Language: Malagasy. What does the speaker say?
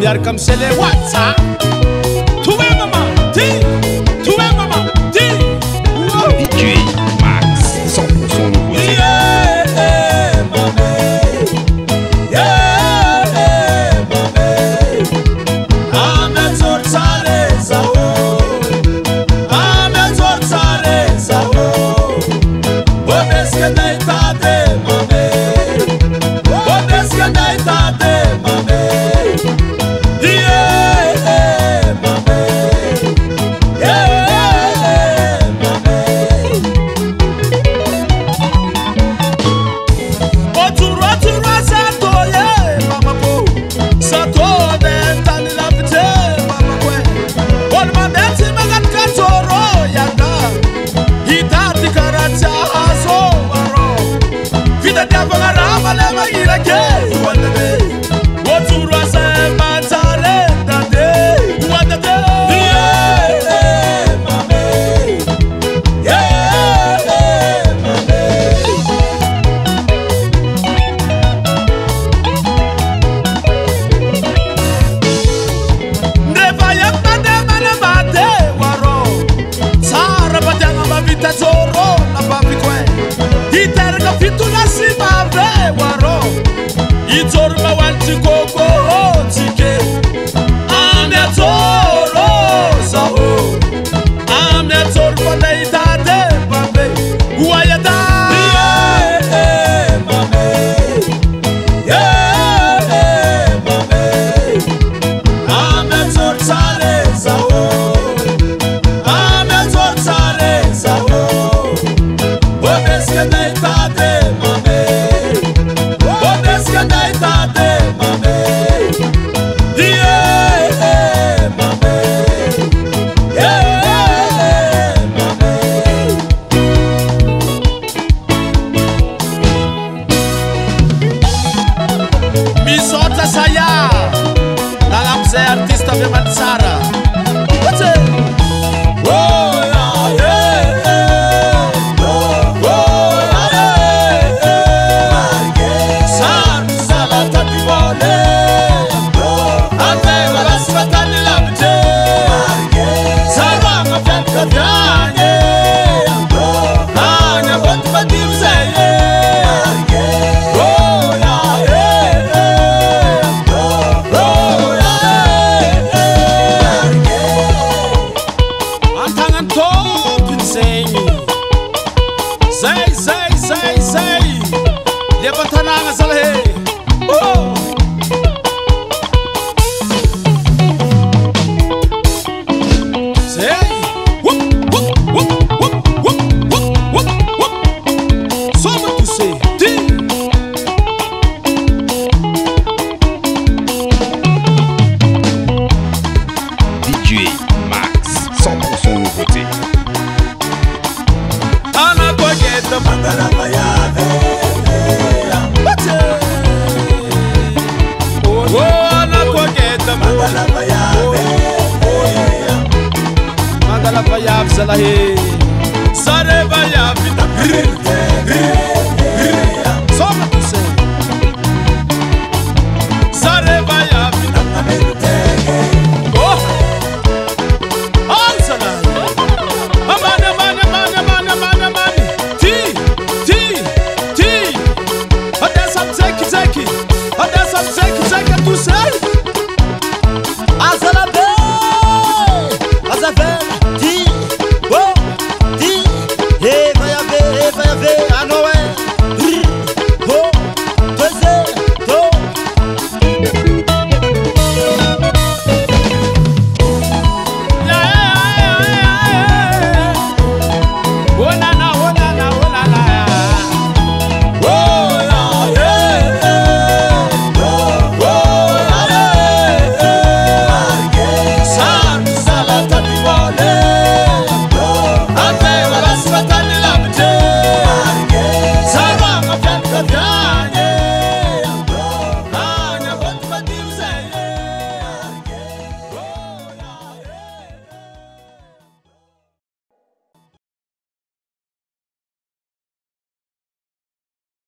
miaraka misele WhatsApp. Tuwe mama, ti. Tuwe mama, ti. DJ Max, 100% nouveau. Yeah, mame. Yeah, mame. Ametor Sareza, Ametor Sareza. Odeske deitate, mame. Odeske deitate, mame. Yeah, mame. Yeah, mame. Oturu sato ye, mama po. Sato dentani la vite, mama kwe. On ma denti magat katoro yanda. Hitati karacha haso waro. Vida diabanga rama le magira ke wanda de. Oturu sa matare dade wanda de. Yeah, mame. Yeah, mame. Ndreva yakande mana bate waro. Sara batanga mavita zoro na papi kwe. Iterga fitula si bave waro. Itor mawanti koko tike. Ame toro saho. Ame tor pande itate pape. Uayata. Yeah, mame. Yeah, mame. Ame tor Sareza, Ame tor Sareza. Odeske deitate, mame. Odeske deitate, mame. Yeah, mame. Yeah, mame. Mi sota saya dalam saya artista memang Sara. Oh ya, yeah. Oh ya, yeah. Sala tati vole. Ante balas fatani labte. Sara ngafyan kadyane. Anya bot batim zaye. Oh ya, yeah. Oh ya, yeah. Antangan topin senyi. Say. Levantan ang asalhe. Oh. Say. Whoop. So what to say? DJ Max, 100% nouveauté. Ana kogeta mandala mayave. Oh, ana kogeta mandala mayave. Mandala mayave salahe. Sare mayave.